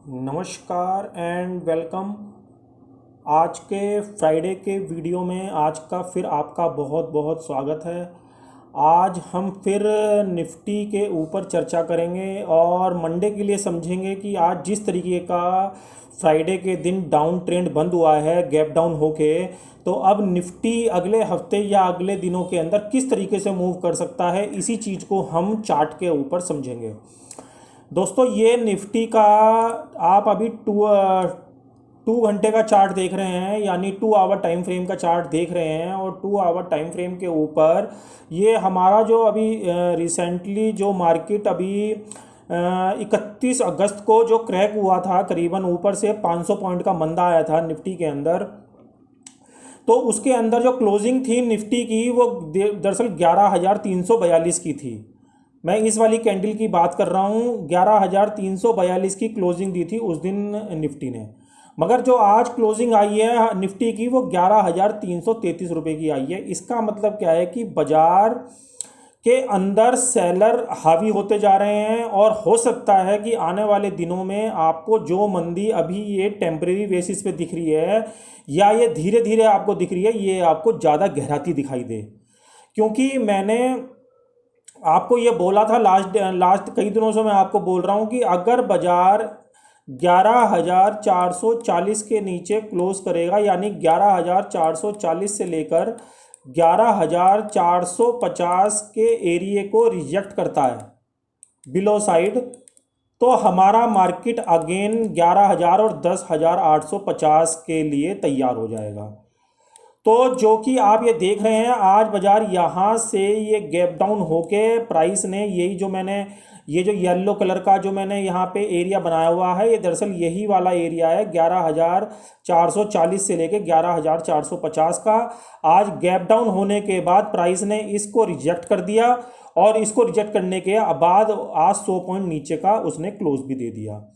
नमस्कार and welcome. आज के फ्राइडे के वीडियो में आज का फिर आपका बहुत बहुत स्वागत है। आज हम फिर निफ्टी के ऊपर चर्चा करेंगे और मंडे के लिए समझेंगे कि आज जिस तरीके का फ्राइडे के दिन डाउन ट्रेंड बंद हुआ है गैप डाउन होके, तो अब निफ्टी अगले हफ्ते या अगले दिनों के अंदर किस तरीके से मूव कर सकता है, इसी चीज़ को हम चार्ट के ऊपर समझेंगे। दोस्तों, ये निफ्टी का आप अभी टू घंटे का चार्ट देख रहे हैं, यानी 2 आवर टाइम फ्रेम का चार्ट देख रहे हैं। और 2 आवर टाइम फ्रेम के ऊपर ये हमारा जो अभी रिसेंटली जो मार्केट अभी 31 अगस्त को जो क्रैक हुआ था, करीबन ऊपर से 500 पॉइंट का मंदा आया था निफ्टी के अंदर। तो उसके अंदर जो क्लोजिंग थी निफ्टी की, वो दरअसल 11,342 की थी। मैं इस वाली कैंडल की बात कर रहा हूँ। 11,342 की क्लोजिंग दी थी उस दिन निफ्टी ने। मगर जो आज क्लोजिंग आई है निफ्टी की, वो 11,333 रुपये की आई है। इसका मतलब क्या है कि बाजार के अंदर सेलर हावी होते जा रहे हैं, और हो सकता है कि आने वाले दिनों में आपको जो मंदी अभी ये टेम्परेरी बेसिस पे दिख रही है, या ये धीरे धीरे आपको दिख रही है, ये आपको ज़्यादा गहराती दिखाई दे। क्योंकि मैंने आपको ये बोला था लास्ट लास्ट कई दिनों से मैं आपको बोल रहा हूँ कि अगर बाजार 11,440 के नीचे क्लोज करेगा, यानी 11,440 से लेकर 11,450 के एरिए को रिजेक्ट करता है बिलो साइड, तो हमारा मार्केट अगेन 11,000 और 10,850 के लिए तैयार हो जाएगा। तो जो कि आप ये देख रहे हैं, आज बाजार यहाँ से ये गैप डाउन होके प्राइस ने यही जो मैंने ये जो येलो कलर का जो मैंने यहाँ पे एरिया बनाया हुआ है, ये दरअसल यही वाला एरिया है 11,440 से लेके 11,450 का। आज गैप डाउन होने के बाद प्राइस ने इसको रिजेक्ट कर दिया, और इसको रिजेक्ट करने के बाद आज 100 पॉइंट नीचे का उसने क्लोज भी दे दिया।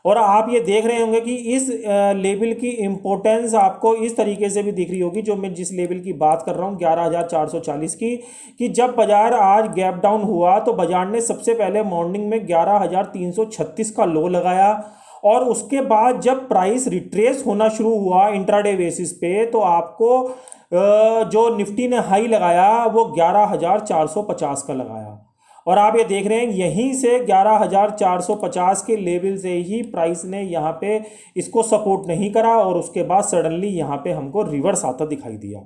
और आप ये देख रहे होंगे कि इस लेवल की इम्पोर्टेंस आपको इस तरीके से भी दिख रही होगी, जो मैं जिस लेवल की बात कर रहा हूँ 11,440 की, कि जब बाजार आज गैप डाउन हुआ तो बाजार ने सबसे पहले मॉर्निंग में 11,336 का लो लगाया, और उसके बाद जब प्राइस रिट्रेस होना शुरू हुआ इंट्राडे बेसिस पे, तो आपको जो निफ्टी ने हाई लगाया वो 11,450 का लगाया। और आप ये देख रहे हैं यहीं से 11,450 के लेवल से ही प्राइस ने यहाँ पे इसको सपोर्ट नहीं करा, और उसके बाद सडनली यहाँ पे हमको रिवर्स आता दिखाई दिया।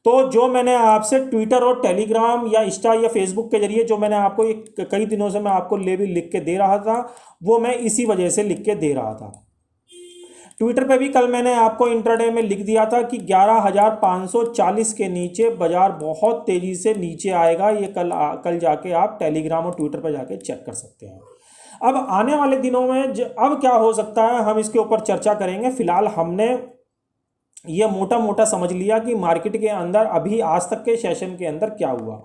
तो जो मैंने आपसे ट्विटर और टेलीग्राम या इंस्टा या फेसबुक के जरिए जो मैंने आपको कई दिनों से मैं आपको लेवल लिख के दे रहा था, वो मैं इसी वजह से लिख के दे रहा था। ट्विटर पे भी कल मैंने आपको इंट्राडे में लिख दिया था कि 11,540 के नीचे बाजार बहुत तेज़ी से नीचे आएगा। ये कल जाके आप टेलीग्राम और ट्विटर पे जाके चेक कर सकते हैं। अब आने वाले दिनों में अब क्या हो सकता है, हम इसके ऊपर चर्चा करेंगे। फिलहाल हमने ये मोटा मोटा समझ लिया कि मार्केट के अंदर अभी आज तक के सेशन के अंदर क्या हुआ।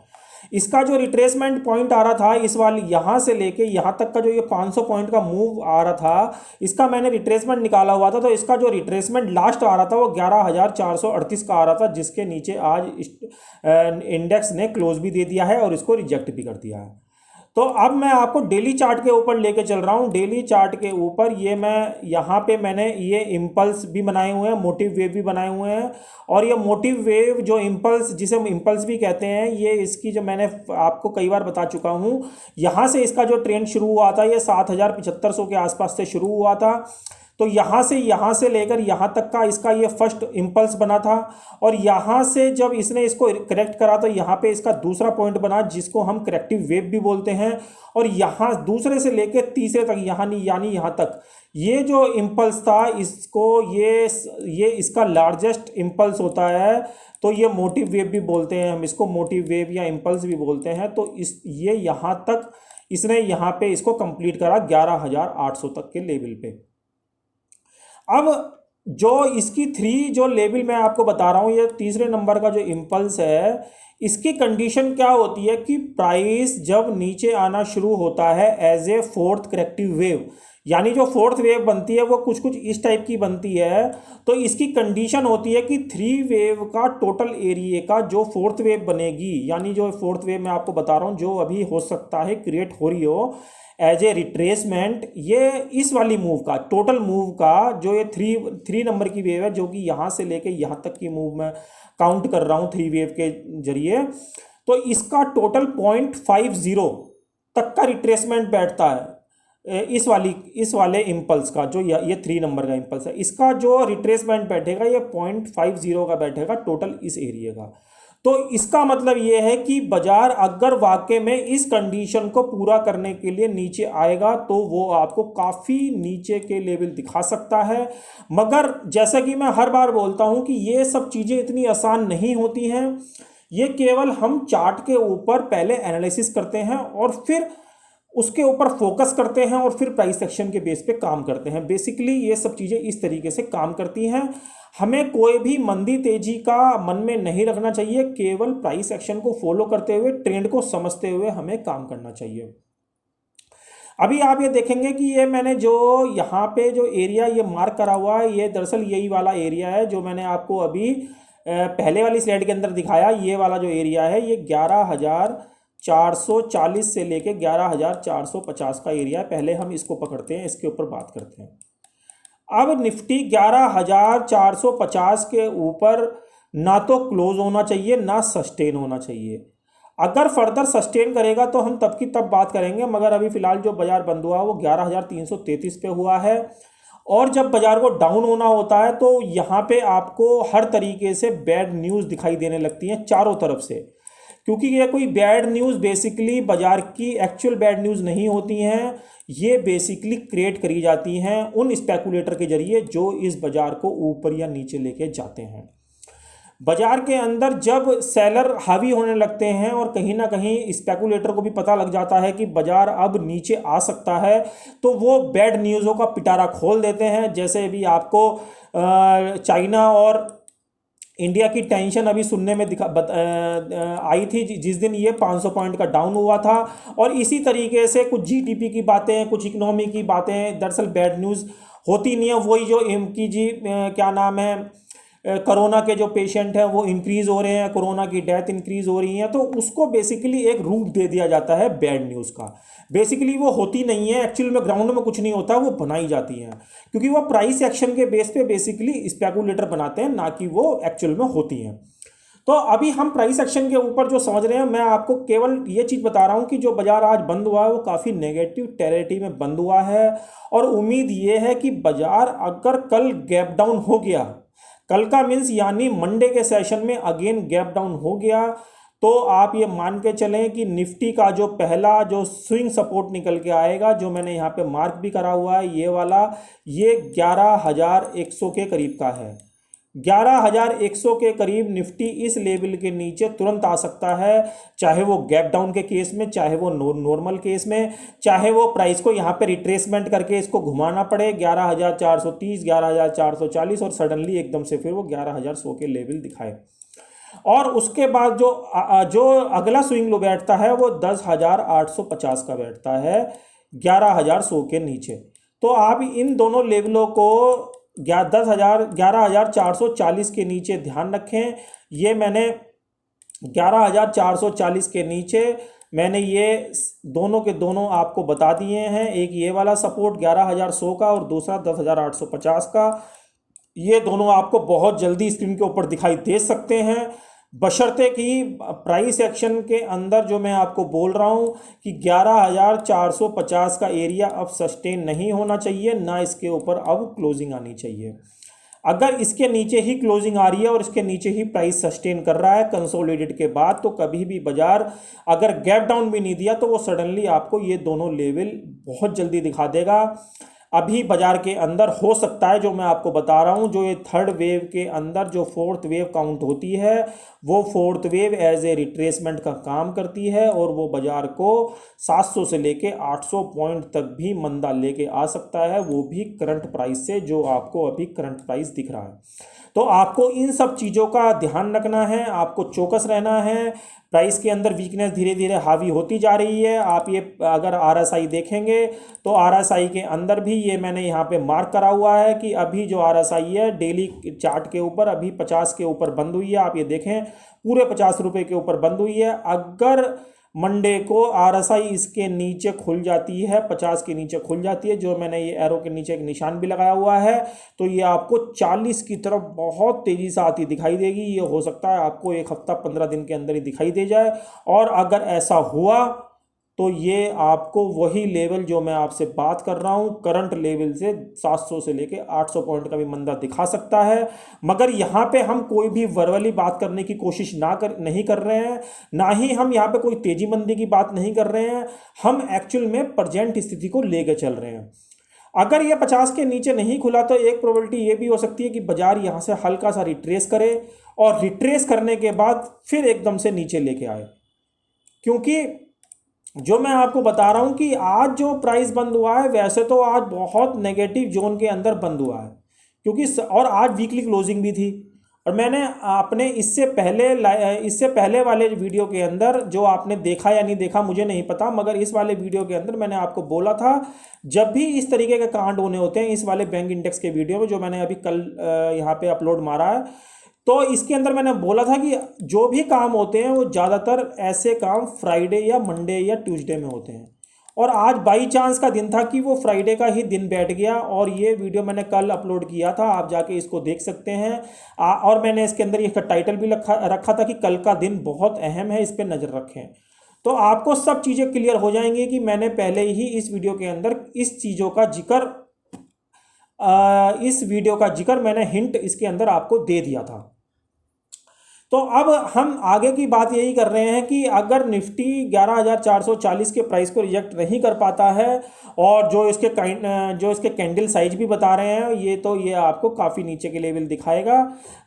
इसका जो रिट्रेसमेंट पॉइंट आ रहा था इस वाली यहाँ से लेके यहाँ तक का जो ये 500 पॉइंट का मूव आ रहा था, इसका मैंने रिट्रेसमेंट निकाला हुआ था। तो इसका जो रिट्रेसमेंट लास्ट आ रहा था वो 11,438 का आ रहा था, जिसके नीचे आज इंडेक्स ने क्लोज भी दे दिया है और इसको रिजेक्ट भी कर दिया है। तो अब मैं आपको डेली चार्ट के ऊपर लेके चल रहा हूँ। डेली चार्ट के ऊपर ये मैं यहाँ पे मैंने ये इम्पल्स भी बनाए हुए हैं, मोटिव वेव भी बनाए हुए हैं। और ये मोटिव वेव जो इम्पल्स, जिसे हम इम्पल्स भी कहते हैं, ये इसकी जो मैंने आपको कई बार बता चुका हूँ, यहाँ से इसका जो ट्रेंड शुरू हुआ था ये 7,7500 के आसपास से शुरू हुआ था। तो यहाँ से लेकर यहाँ तक का इसका ये फर्स्ट इम्पल्स बना था, और यहाँ से जब इसने इसको करेक्ट करा तो यहाँ पे इसका दूसरा पॉइंट बना, जिसको हम करेक्टिव वेव भी बोलते हैं। और यहाँ दूसरे से लेकर तीसरे तक, यानी यहाँ तक ये जो इम्पल्स था, इसको ये इसका लार्जेस्ट इम्पल्स होता है। तो ये मोटिव वेव भी बोलते हैं, हम इसको मोटिव वेव या इम्पल्स भी बोलते हैं। तो ये यहाँ तक इसने यहाँ पे इसको कंप्लीट करा 11,800 तक के लेवल पे। अब जो इसकी जो लेवल मैं आपको बता रहा हूँ, ये तीसरे नंबर का जो इम्पल्स है, इसकी कंडीशन क्या होती है कि प्राइस जब नीचे आना शुरू होता है as a fourth corrective wave, यानी जो फोर्थ वेव बनती है वो कुछ कुछ इस टाइप की बनती है। तो इसकी कंडीशन होती है कि 3 वेव का टोटल एरिया का जो फोर्थ वेव बनेगी, यानी जो फोर्थ वेव मैं आपको बता रहा हूँ जो अभी हो सकता है क्रिएट हो रही हो, एज ए रिट्रेसमेंट, ये इस वाली मूव का, टोटल मूव का जो ये थ्री नंबर की वेव है, जो कि यहाँ से लेके यहाँ तक की मूव मैं काउंट कर रहा हूँ थ्री वेव के जरिए, तो इसका टोटल 0.50 तक का रिट्रेसमेंट बैठता है इस वाले इम्पल्स का, जो ये थ्री नंबर का इम्पल्स है, इसका जो रिट्रेसमेंट बैठेगा ये 0.50 का बैठेगा टोटल इस एरिया का। तो इसका मतलब ये है कि बाजार अगर वाकई में इस कंडीशन को पूरा करने के लिए नीचे आएगा तो वो आपको काफ़ी नीचे के लेवल दिखा सकता है। मगर जैसा कि मैं हर बार बोलता हूं कि ये सब चीज़ें इतनी आसान नहीं होती हैं, ये केवल हम चार्ट के ऊपर पहले एनालिसिस करते हैं और फिर उसके ऊपर फोकस करते हैं और फिर प्राइस एक्शन के बेस पे काम करते हैं। बेसिकली ये सब चीज़ें इस तरीके से काम करती हैं। हमें कोई भी मंदी तेजी का मन में नहीं रखना चाहिए, केवल प्राइस एक्शन को फॉलो करते हुए, ट्रेंड को समझते हुए हमें काम करना चाहिए। अभी आप ये देखेंगे कि ये मैंने जो यहाँ पे जो एरिया ये मार्क करा हुआ है, ये दरअसल यही वाला एरिया है जो मैंने आपको अभी पहले वाली स्लाइड के अंदर दिखाया। ये वाला जो एरिया है ये 11,440 से लेके 11,450 का एरिया है। पहले हम इसको पकड़ते हैं, इसके ऊपर बात करते हैं। अब निफ्टी 11,450 के ऊपर ना तो क्लोज होना चाहिए ना सस्टेन होना चाहिए। अगर फर्दर सस्टेन करेगा तो हम तब की तब बात करेंगे, मगर अभी फिलहाल जो बाजार बंद हुआ वो 11,333 पे हुआ है। और जब बाजार को डाउन होना होता है तो यहाँ पे आपको हर तरीके से बैड न्यूज़ दिखाई देने लगती हैं चारों तरफ से, क्योंकि ये कोई बैड न्यूज़ बेसिकली बाजार की एक्चुअल बैड न्यूज़ नहीं होती हैं, ये बेसिकली क्रिएट करी जाती हैं उन स्पेकुलेटर के जरिए जो इस बाजार को ऊपर या नीचे लेके जाते हैं। बाजार के अंदर जब सेलर हावी होने लगते हैं और कहीं ना कहीं स्पेकुलेटर को भी पता लग जाता है कि बाजार अब नीचे आ सकता है, तो वो बैड न्यूज़ों का पिटारा खोल देते हैं। जैसे अभी आपको चाइना और इंडिया की टेंशन अभी सुनने में आई थी जिस दिन ये 500 पॉइंट का डाउन हुआ था, और इसी तरीके से कुछ जीडीपी की बातें, कुछ इकोनॉमी की बातें दरअसल बैड न्यूज़ होती नहीं है। वही जो क्या नाम है, कोरोना के जो पेशेंट हैं वो इंक्रीज़ हो रहे हैं, कोरोना की डेथ इंक्रीज़ हो रही हैं, तो उसको बेसिकली एक रूप दे दिया जाता है बैड न्यूज़ का। बेसिकली वो होती नहीं है, एक्चुअल में ग्राउंड में कुछ नहीं होता, वो बनाई जाती हैं, क्योंकि वो प्राइस एक्शन के बेस पे बेसिकली स्पेकुलेटर बनाते हैं, ना कि वो एक्चुअल में होती हैं। तो अभी हम प्राइस एक्शन के ऊपर जो समझ रहे हैं, मैं आपको केवल ये चीज़ बता रहा हूँ कि जो बाजार आज बंद हुआ है वो काफ़ी नेगेटिव टेरिटरी में बंद हुआ है, और उम्मीद ये है कि बाजार अगर कल गैप डाउन हो गया, कल का मीन्स यानी मंडे के सेशन में अगेन गैप डाउन हो गया, तो आप ये मान के चलें कि निफ्टी का जो पहला जो स्विंग सपोर्ट निकल के आएगा, जो मैंने यहाँ पे मार्क भी करा हुआ है, ये वाला, ये 11,100 के करीब का है। 11,100 के करीब निफ्टी इस लेवल के नीचे तुरंत आ सकता है, चाहे वो गैप डाउन के केस में, चाहे वो नॉर्मल केस में, चाहे वो प्राइस को यहाँ पे रिट्रेसमेंट करके इसको घुमाना पड़े 11,430, 11,440 और सडनली एकदम से फिर वो 11,100 के लेवल दिखाए। और उसके बाद जो अगला स्विंग लो बैठता है वो 10,850 का बैठता है 11,100 के नीचे। तो आप इन दोनों लेवलों को 11,440 के नीचे ध्यान रखें। ये मैंने 11,440 के नीचे मैंने ये दोनों के दोनों आपको बता दिए हैं। एक ये वाला सपोर्ट 11,100 का और दूसरा 10,850 का। ये दोनों आपको बहुत जल्दी स्क्रीन के ऊपर दिखाई दे सकते हैं, बशर्ते कि प्राइस एक्शन के अंदर जो मैं आपको बोल रहा हूँ कि 11,450 का एरिया अब सस्टेन नहीं होना चाहिए, ना इसके ऊपर अब क्लोजिंग आनी चाहिए। अगर इसके नीचे ही क्लोजिंग आ रही है और इसके नीचे ही प्राइस सस्टेन कर रहा है कंसोलिडेट के बाद, तो कभी भी बाजार अगर गैप डाउन भी नहीं दिया तो वो सडनली आपको ये दोनों लेवल बहुत जल्दी दिखा देगा। अभी बाजार के अंदर हो सकता है, जो मैं आपको बता रहा हूं, जो ये थर्ड वेव के अंदर जो फोर्थ वेव काउंट होती है, वो fourth wave as a retracement का काम करती है और वो बाजार को 700 से लेके 800 पॉइंट तक भी मंदा लेके आ सकता है, वो भी करंट प्राइस से, जो आपको अभी करंट प्राइस दिख रहा है। तो आपको इन सब चीज़ों का ध्यान रखना है, आपको चौकस रहना है। प्राइस के अंदर वीकनेस धीरे धीरे हावी होती जा रही है। आप ये अगर आरएसआई देखेंगे तो आरएसआई के अंदर भी ये मैंने यहाँ पे मार्क करा हुआ है कि अभी जो आरएसआई है डेली चार्ट के ऊपर अभी 50 के ऊपर बंद हुई है। आप ये देखें पूरे 50 रुपये के ऊपर बंद हुई है। अगर मंडे को RSI इसके नीचे खुल जाती है, 50 के नीचे खुल जाती है, जो मैंने ये एरो के नीचे एक निशान भी लगाया हुआ है, तो ये आपको 40 की तरफ बहुत तेज़ी से आती दिखाई देगी। ये हो सकता है आपको एक हफ्ता 15 दिन के अंदर ही दिखाई दे जाए, और अगर ऐसा हुआ तो ये आपको वही लेवल जो मैं आपसे बात कर रहा हूँ करंट लेवल से 700 से लेके 800 पॉइंट का भी मंदा दिखा सकता है। मगर यहाँ पे हम कोई भी वर्बली बात करने की कोशिश नहीं कर रहे हैं, ना ही हम यहाँ पे कोई तेजी मंदी की बात नहीं कर रहे हैं। हम एक्चुअल में प्रेजेंट स्थिति को लेके चल रहे हैं। अगर ये 50 के नीचे नहीं खुला तो एक प्रोबेबिलिटी ये भी हो सकती है कि बाजार यहाँ से हल्का सा रिट्रेस करे, और रिट्रेस करने के बाद फिर एकदम से नीचे लेके आए। क्योंकि जो मैं आपको बता रहा हूं कि आज जो प्राइस बंद हुआ है, वैसे तो आज बहुत नेगेटिव जोन के अंदर बंद हुआ है, क्योंकि और आज वीकली क्लोजिंग भी थी। और मैंने अपने इससे पहले वाले वीडियो के अंदर, जो आपने देखा या नहीं देखा मुझे नहीं पता, मगर इस वाले वीडियो के अंदर मैंने आपको बोला था, जब भी इस तरीके के कांड होने होते हैं, इस वाले बैंक इंडेक्स के वीडियो में जो मैंने अभी कल यहाँ पे अपलोड मारा है, तो इसके अंदर मैंने बोला था कि जो भी काम होते हैं वो ज़्यादातर ऐसे काम फ्राइडे या मंडे या ट्यूसडे में होते हैं। और आज बाई चांस का दिन था कि वो फ्राइडे का ही दिन बैठ गया, और ये वीडियो मैंने कल अपलोड किया था, आप जाके इसको देख सकते हैं। और मैंने इसके अंदर इसका टाइटल भी रखा था कि कल का दिन बहुत अहम है, इस पर नज़र रखें। तो आपको सब चीज़ें क्लियर हो जाएंगी कि मैंने पहले ही इस वीडियो के अंदर इस चीज़ों का जिक्र मैंने हिंट इसके अंदर आपको दे दिया था। तो अब हम आगे की बात यही कर रहे हैं कि अगर निफ्टी 11,440 के प्राइस को रिजेक्ट नहीं कर पाता है, और जो इसके कैंडल साइज भी बता रहे हैं, ये आपको काफ़ी नीचे के लेवल दिखाएगा।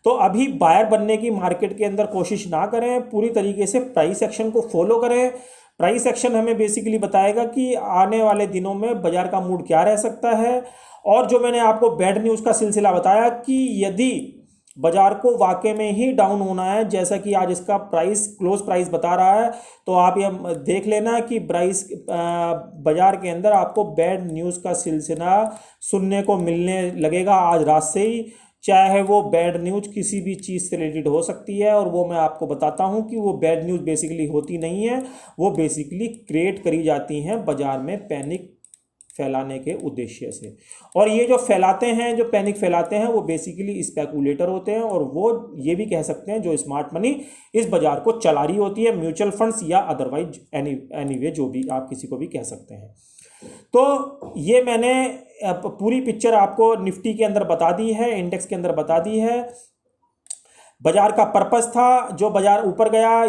तो अभी बायर बनने की मार्केट के अंदर कोशिश ना करें, पूरी तरीके से प्राइस एक्शन को फॉलो करें। प्राइस एक्शन हमें बेसिकली बताएगा कि आने वाले दिनों में बाजार का मूड क्या रह सकता है। और जो मैंने आपको बैड न्यूज़ का सिलसिला बताया कि यदि बाजार को वाकई में ही डाउन होना है, जैसा कि आज इसका क्लोज प्राइस बता रहा है, तो आप ये देख लेना कि बाजार के अंदर आपको बैड न्यूज़ का सिलसिला सुनने को मिलने लगेगा आज रात से ही। चाहे वो बैड न्यूज़ किसी भी चीज़ से रिलेटेड हो सकती है, और वो मैं आपको बताता हूँ कि वो बैड न्यूज़ बेसिकली होती नहीं है, वो बेसिकली क्रिएट करी जाती हैं बाजार में पैनिक फैलाने के उद्देश्य से। और ये जो पैनिक फैलाते हैं, वो बेसिकली स्पेकुलेटर होते हैं, और वो ये भी कह सकते हैं जो स्मार्ट मनी इस बाजार को चला रही होती है, म्यूचुअल फंड्स या अदरवाइज एनीवे जो भी आप किसी को भी कह सकते हैं। तो ये मैंने पूरी पिक्चर आपको निफ्टी के अंदर बता दी है, इंडेक्स के अंदर बता दी है। बाजार का पर्पस था, जो बाजार ऊपर गया,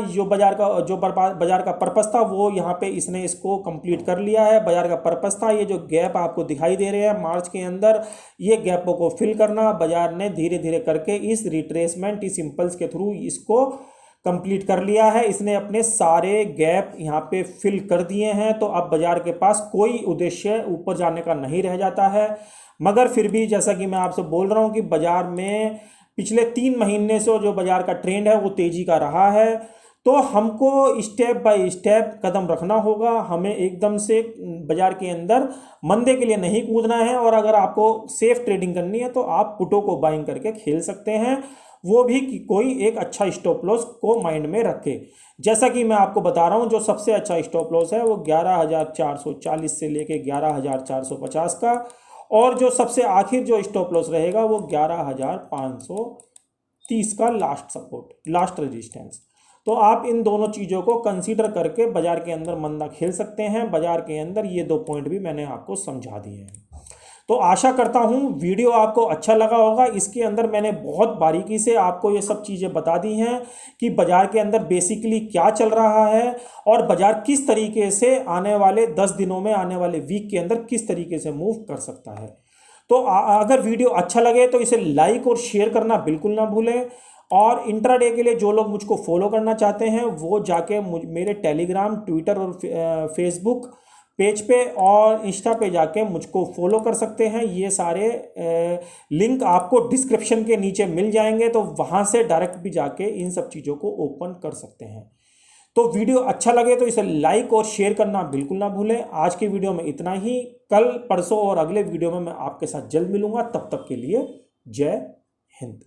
बाजार का पर्पस था, वो यहाँ पे इसने इसको कंप्लीट कर लिया है। बाजार का पर्पस था ये जो गैप आपको दिखाई दे रहे हैं मार्च के अंदर, ये गैपों को फिल करना। बाजार ने धीरे धीरे करके इस रिट्रेसमेंट, इस इम्पल्स के थ्रू इसको कंप्लीट कर लिया है। इसने अपने सारे गैप यहाँ पे फिल कर दिए हैं। तो अब बाजार के पास कोई उद्देश्य ऊपर जाने का नहीं रह जाता है। मगर फिर भी जैसा कि मैं आपसे बोल रहा हूँ कि बाजार में पिछले 3 महीने से जो बाजार का ट्रेंड है वो तेजी का रहा है। तो हमको स्टेप बाय स्टेप कदम रखना होगा। हमें एकदम से बाजार के अंदर मंदे के लिए नहीं कूदना है, और अगर आपको सेफ ट्रेडिंग करनी है तो आप पुटों को बाइंग करके खेल सकते हैं, वो भी कि कोई एक अच्छा स्टॉप लॉस को माइंड में रखे। जैसा कि मैं आपको बता रहा हूँ, जो सबसे अच्छा स्टॉप लॉस है वो 11,440 से लेके 11,450 का, और जो सबसे आखिर जो स्टॉप लॉस रहेगा वो 11,530 का लास्ट रेजिस्टेंस। तो आप इन दोनों चीज़ों को कंसीडर करके बाजार के अंदर मंदा खेल सकते हैं। बाजार के अंदर ये 2 पॉइंट भी मैंने आपको समझा दिए हैं। तो आशा करता हूँ वीडियो आपको अच्छा लगा होगा। इसके अंदर मैंने बहुत बारीकी से आपको ये सब चीज़ें बता दी हैं कि बाजार के अंदर बेसिकली क्या चल रहा है, और बाजार किस तरीके से आने वाले 10 दिनों में, आने वाले वीक के अंदर किस तरीके से मूव कर सकता है। तो अगर वीडियो अच्छा लगे तो इसे लाइक और शेयर करना बिल्कुल ना भूलें। और इंट्राडे के लिए जो लोग मुझको फॉलो करना चाहते हैं वो जाके मेरे टेलीग्राम, ट्विटर और फेसबुक पेज पे और इंस्टा पे जाके मुझको फॉलो कर सकते हैं। ये सारे लिंक आपको डिस्क्रिप्शन के नीचे मिल जाएंगे, तो वहाँ से डायरेक्ट भी जाके इन सब चीज़ों को ओपन कर सकते हैं। तो वीडियो अच्छा लगे तो इसे लाइक और शेयर करना बिल्कुल ना भूलें। आज की वीडियो में इतना ही। कल, परसों और अगले वीडियो में मैं आपके साथ जल्द मिलूंगा। तब तक के लिए जय हिंद।